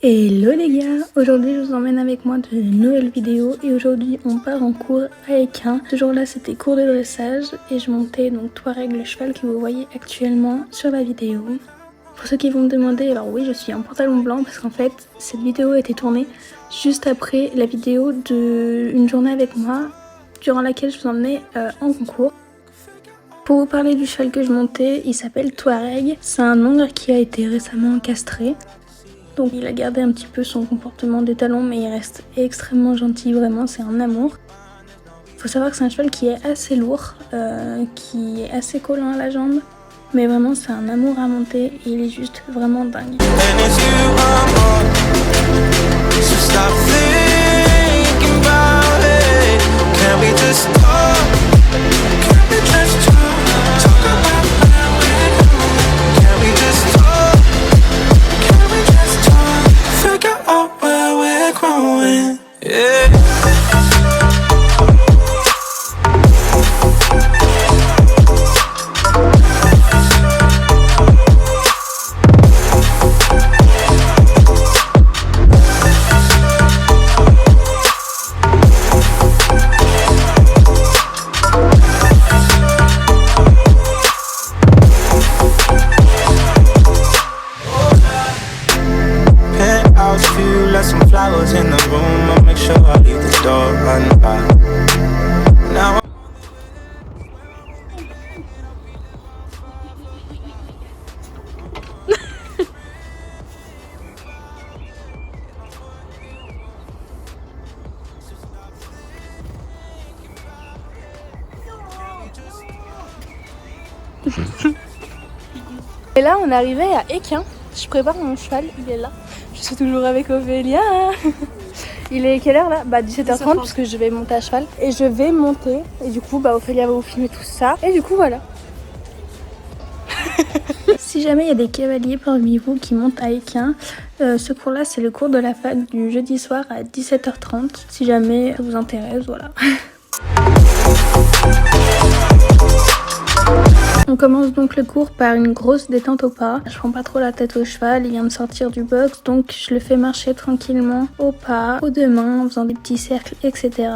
Hello les gars, aujourd'hui je vous emmène avec moi de nouvelles vidéos et aujourd'hui on part en cours à Équin. Ce jour-là c'était cours de dressage et je montais donc Touareg, le cheval que vous voyez actuellement sur la vidéo. Pour ceux qui vont me demander, alors oui je suis en pantalon blanc parce qu'en fait cette vidéo a été tournée juste après la vidéo de une journée avec moi durant laquelle je vous emmenais en concours. Pour vous parler du cheval que je montais, il s'appelle Touareg, c'est un hongre qui a été récemment castré. Donc il a gardé un petit peu son comportement d'étalon mais il reste extrêmement gentil, vraiment c'est un amour. Il faut savoir que c'est un cheval qui est assez lourd, qui est assez collant à la jambe. Mais vraiment c'est un amour à monter et il est juste vraiment dingue. Some flowers in the room, I'll make sure I leave the door unlocked. Now Et là on est arrivé à Équin. Je prépare mon cheval, il est là. Je suis toujours avec Ophélia. Il est quelle heure là? 17h30 parce que je vais monter à cheval. Et je vais monter. Et du coup Ophélia va vous filmer tout ça. Et du coup voilà. Si jamais il y a des cavaliers parmi vous qui montent à Équin, ce cours là c'est le cours de la fac du jeudi soir à 17h30. Si jamais ça vous intéresse, voilà. On commence donc le cours par une grosse détente au pas. Je prends pas trop la tête au cheval, il vient de sortir du box, donc je le fais marcher tranquillement au pas, aux deux mains, en faisant des petits cercles, etc.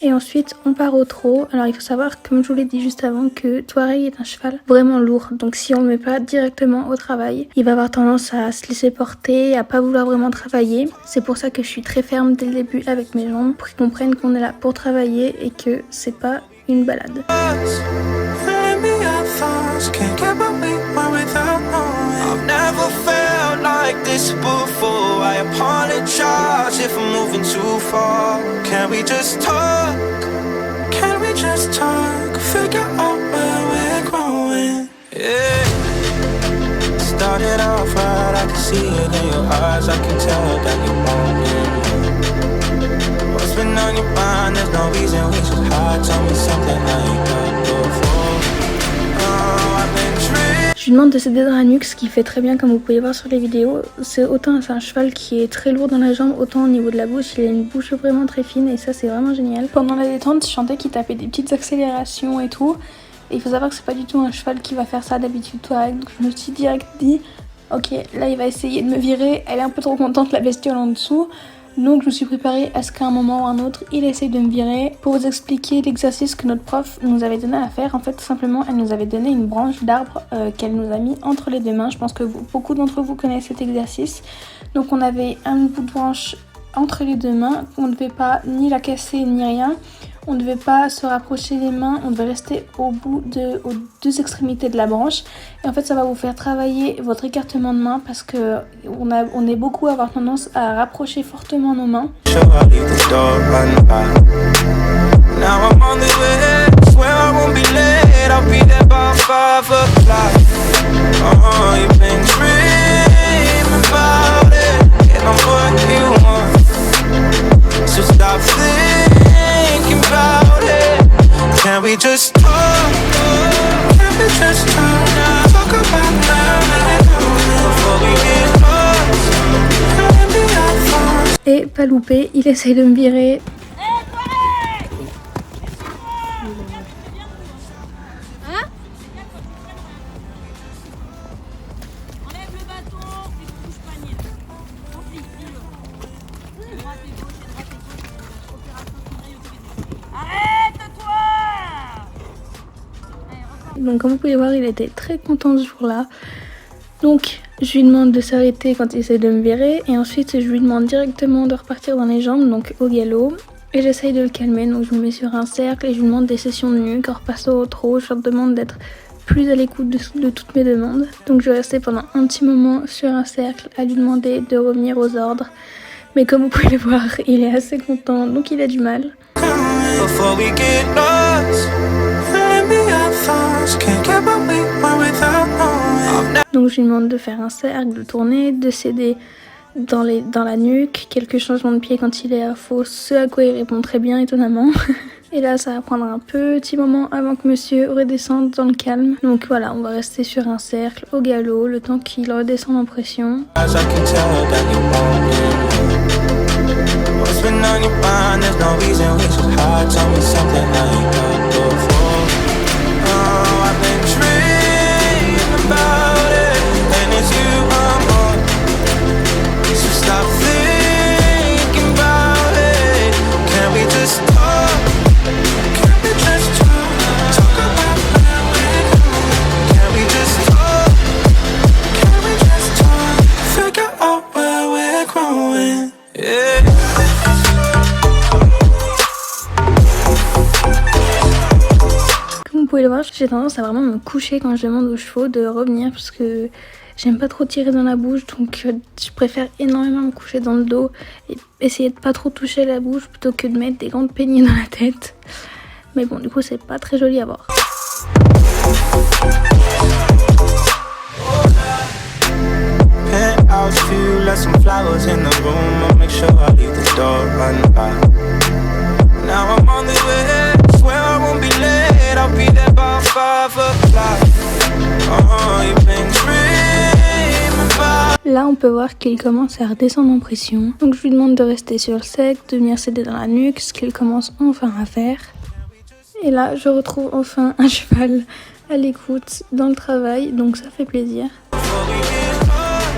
Et ensuite on part au trot. Alors il faut savoir, comme je vous l'ai dit juste avant, que Touareg est un cheval vraiment lourd. Donc si on ne le met pas directement au travail, il va avoir tendance à se laisser porter, à pas vouloir vraiment travailler. C'est pour ça que je suis très ferme dès le début avec mes jambes, pour qu'ils comprennent qu'on est là pour travailler et que c'est pas une balade. Like this before, I apologize if I'm moving too far. Can we just talk? Can we just talk? Figure out where we're growing. Yeah. Started off right, I can see it in your eyes. I can tell that you want it. What's been on your mind? There's no reason we should hide. Tell me something I ain't done before. Oh, I've been dreaming. Je lui demande de s'aider dans la nuque, ce qu'il fait très bien comme vous pouvez voir sur les vidéos. C'est un cheval qui est très lourd dans la jambe, autant au niveau de la bouche, il a une bouche vraiment très fine et ça c'est vraiment génial. Pendant la détente, je sentais qu'il tapait des petites accélérations et tout. Et il faut savoir que c'est pas du tout un cheval qui va faire ça d'habitude, toi. Donc je me suis direct dit, ok, là il va essayer de me virer, elle est un peu trop contente la bestiole en dessous. Donc je me suis préparée à ce qu'à un moment ou un autre, il essaye de me virer. Pour vous expliquer l'exercice que notre prof nous avait donné à faire, en fait tout simplement elle nous avait donné une branche d'arbre qu'elle nous a mis entre les deux mains. Je pense que beaucoup d'entre vous connaissent cet exercice. Donc on avait un bout de branche entre les deux mains, on ne devait pas ni la casser ni rien. On ne devait pas se rapprocher des mains, on devait rester aux deux extrémités de la branche. Et en fait, ça va vous faire travailler votre écartement de main parce que on est beaucoup à avoir tendance à rapprocher fortement nos mains. Can we just talk? Can we just talk? Talk about love before we get lost. pas louper, il essaye de me virer. Donc comme vous pouvez voir, il était très content ce jour-là. Donc je lui demande de s'arrêter quand il essaie de me virer et ensuite je lui demande directement de repartir dans les jambes, donc au galop. Et j'essaye de le calmer, donc je me mets sur un cercle et je lui demande des sessions de nuque en repassant au trot. Je leur demande d'être plus à l'écoute de toutes mes demandes. Donc je restais pendant un petit moment sur un cercle à lui demander de revenir aux ordres. Mais comme vous pouvez le voir, il est assez content, donc il a du mal. Before we get lost, let me have thoughts, can't get what we want without knowing. Donc je lui demande de faire un cercle, de tourner, de s'aider dans la nuque, quelques changements de pied quand il est à faux, ce à quoi il répond très bien étonnamment. Et là ça va prendre un petit moment avant que monsieur redescende dans le calme. Donc voilà, on va rester sur un cercle au galop le temps qu'il redescende en pression. As I can tell that you want me. What's been on your mind? There's no reason we should hide. Tell me something I ain't heard before. Oh, I've been dreaming about it, and it's you I'm on. So stop thinking about it. Can we just talk? Can we just talk? Talk about where we're going. Can we just talk? Can we just talk? Figure out where we're growing. Yeah. Comme vous pouvez le voir, j'ai tendance à vraiment me coucher quand je demande aux chevaux de revenir parce que j'aime pas trop tirer dans la bouche, donc je préfère énormément me coucher dans le dos et essayer de pas trop toucher la bouche plutôt que de mettre des grandes peignées dans la tête. Mais bon, du coup c'est pas très joli à voir. Penthouse view, left some flowers in the room. I'll make sure I leave the door unlocked. Now I'm on the way, swear I won't be late. I'll be there by 5 o'clock. You've been dreaming about. Là on peut voir qu'il commence à redescendre en pression. Donc je lui demande de rester sur le sec, de venir s'aider dans la nuque, ce qu'il commence enfin à faire. Et là je retrouve enfin un cheval à l'écoute dans le travail, donc ça fait plaisir. Before we get lost,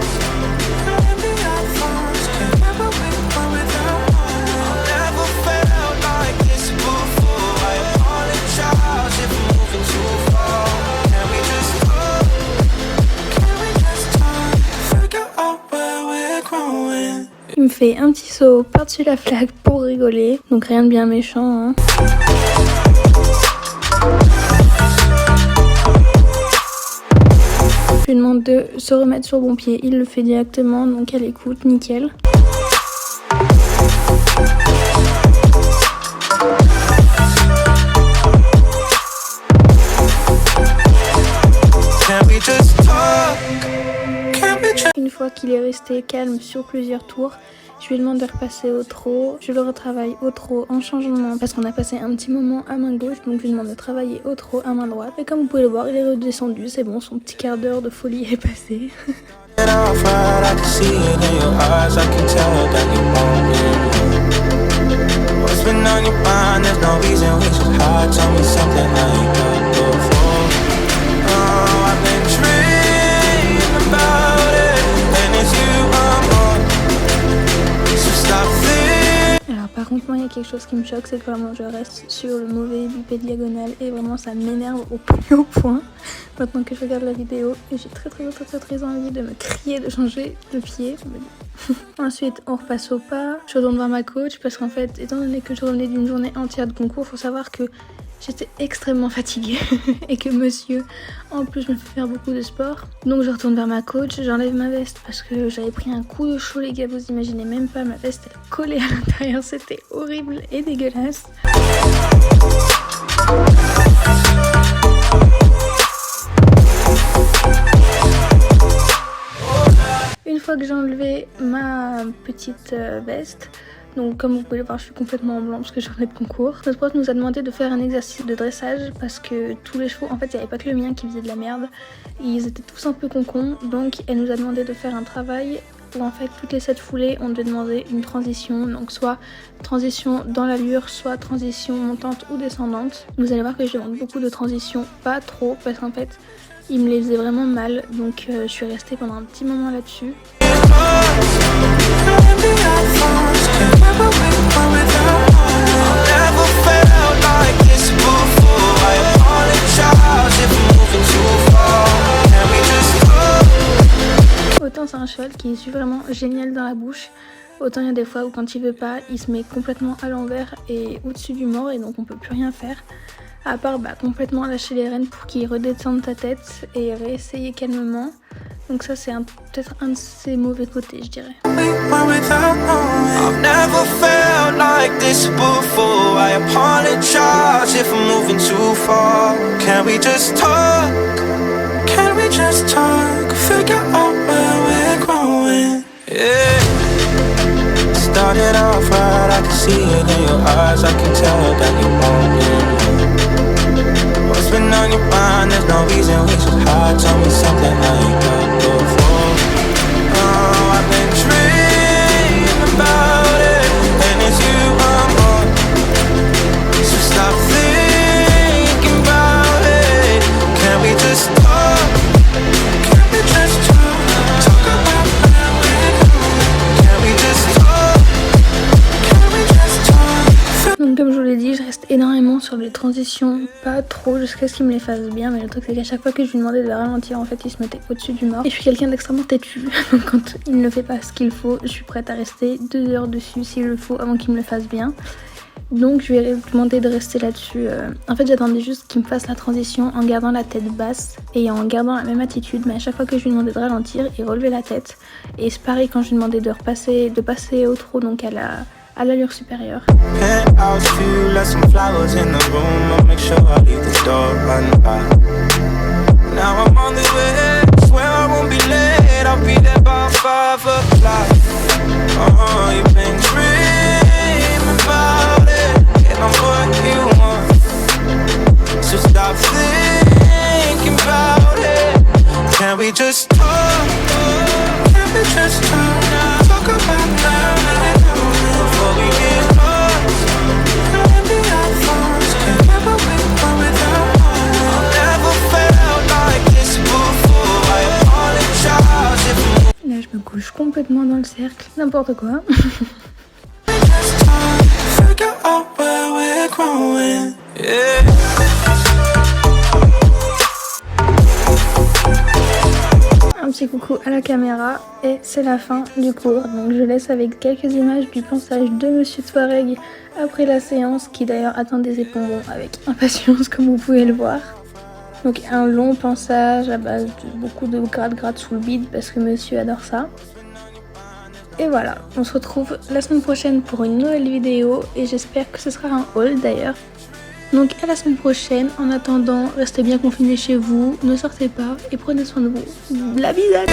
let me have thoughts, can't get what we want without knowing. I've never felt like this before. I apologize if I'm moving too far. Can we just talk? Can we just talk? Figure out where we're growing. Il me fait un petit saut par-dessus la flaque pour rigoler, donc rien de bien méchant, hein. Je lui demande de se remettre sur bon pied, il le fait directement, donc elle écoute, nickel. Can we just talk? Can we just Une fois qu'il est resté calme sur plusieurs tours, je lui demande de repasser au trot. Je le retravaille au trot en changeant de main parce qu'on a passé un petit moment à main gauche, donc je lui demande de travailler au trot à main droite. Et comme vous pouvez le voir, il est redescendu, c'est bon, son petit quart d'heure de folie est passé. get off right? I can see it in your eyes. I can tell that you want me. What's been on your mind? There's no reason we should hide. Tell me something I ain't heard before. Oh, I've been dreaming about it, and it's you I'm on. So stop thinking. Alors par contre, moi il y a quelque chose qui me choque, c'est que vraiment je reste sur le mauvais bipé diagonal et vraiment ça m'énerve au plus haut point maintenant que je regarde la vidéo et j'ai très envie de me crier de changer de pied. Ensuite on repasse au pas, je retourne voir ma coach parce qu'en fait étant donné que je revenais d'une journée entière de concours, faut savoir que j'étais extrêmement fatiguée et que monsieur en plus me fait faire beaucoup de sport. Donc je retourne vers ma coach, j'enlève ma veste parce que j'avais pris un coup de chaud les gars, vous imaginez même pas, ma veste elle collait à l'intérieur, c'était horrible et dégueulasse. Une fois que j'ai enlevé ma petite veste, donc comme vous pouvez le voir, je suis complètement en blanc parce que j'en ai de concours. Notre prof nous a demandé de faire un exercice de dressage parce que tous les chevaux, en fait il n'y avait pas que le mien qui faisait de la merde, ils étaient tous un peu concons, donc elle nous a demandé de faire un travail où en fait toutes les 7 foulées on devait demander une transition, donc soit transition dans l'allure, soit transition montante ou descendante. Vous allez voir que je demande beaucoup de transitions, pas trop parce qu'en fait il me les faisait vraiment mal, donc je suis restée pendant un petit moment là-dessus. Autant c'est un cheval qui est vraiment génial dans la bouche, autant il y a des fois où quand il veut pas, il se met complètement à l'envers et au-dessus du mort et donc on peut plus rien faire. À part complètement lâcher les rênes pour qu'il redescende ta tête et réessayer calmement. Donc ça c'est peut-être un de ses mauvais côtés, je dirais. Started off right, I can see it in your eyes, I can tell that you want it. What's been on your mind, there's no reason we should hide. Tell me something I ain't got before. Oh, I've been dreaming about it, and it's you I'm on. So stop thinking about it. Can we just talk? Can we just talk? Talk about where we're going. Can we just talk? Donc comme je vous l'ai dit, je reste énormément sur les transitions, pas trop jusqu'à ce qu'il me les fasse bien, mais le truc c'est qu'à chaque fois que je lui demandais de ralentir, en fait il se mettait au-dessus du mort. Et je suis quelqu'un d'extrêmement têtu, donc quand il ne fait pas ce qu'il faut, je suis prête à rester 2 heures dessus s'il le faut avant qu'il me le fasse bien. Donc je lui ai demandé de rester là-dessus. En fait j'attendais juste qu'il me fasse la transition en gardant la tête basse et en gardant la même attitude, mais à chaque fois que je lui demandais de ralentir, il relevait la tête. Et c'est pareil quand je lui demandais de passer au trot, donc à l'allure supérieure. Penthouse view, left some flowers in the room. I'll make sure I leave the door unlocked. Now I'm on the way, swear I won't be late. I'll be there by 5 o'clock. You've been dreaming about it, and I'm what you want. So stop thinking about it. Can we just talk? Can we just talk? Talk about now. Before we get lost, maybe our thoughts can never be one without one. I've never felt like this before. I apologize if Là je me couche complètement dans le cercle, n'importe quoi. just time to figure out where we're growing. Yeah. Un petit coucou à la caméra et c'est la fin du cours. Donc je laisse avec quelques images du pansage de Monsieur Touareg après la séance, qui d'ailleurs attend des éponbons avec impatience comme vous pouvez le voir. Donc un long pansage à base de beaucoup de gratte-gratte sous le bide parce que monsieur adore ça. Et voilà, on se retrouve la semaine prochaine pour une nouvelle vidéo et j'espère que ce sera un haul d'ailleurs. Donc à la semaine prochaine, en attendant, restez bien confinés chez vous, ne sortez pas et prenez soin de vous. La bisette.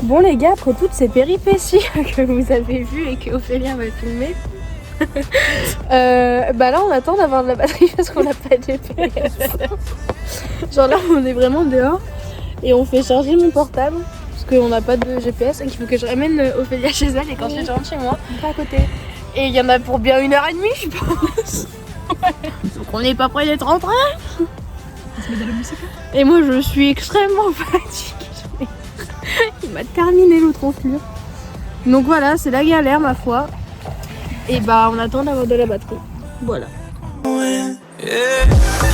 Bon les gars, après toutes ces péripéties que vous avez vues et que Ophélia m'a filmé, bah là on attend d'avoir de la batterie parce qu'on n'a pas de GPS. Genre là on est vraiment dehors et on fait charger mon portable parce qu'on n'a pas de GPS et qu'il faut que je ramène Ophélia chez elle et quand je rentre chez moi, pas à côté. Et il y en a pour bien 1h30 je pense. Donc on n'est pas près d'être en train. Et moi je suis extrêmement fatiguée. Il m'a terminé l'autre enflure. Donc voilà, c'est la galère ma foi. Et bah on attend d'avoir de la batterie. Voilà. Yeah.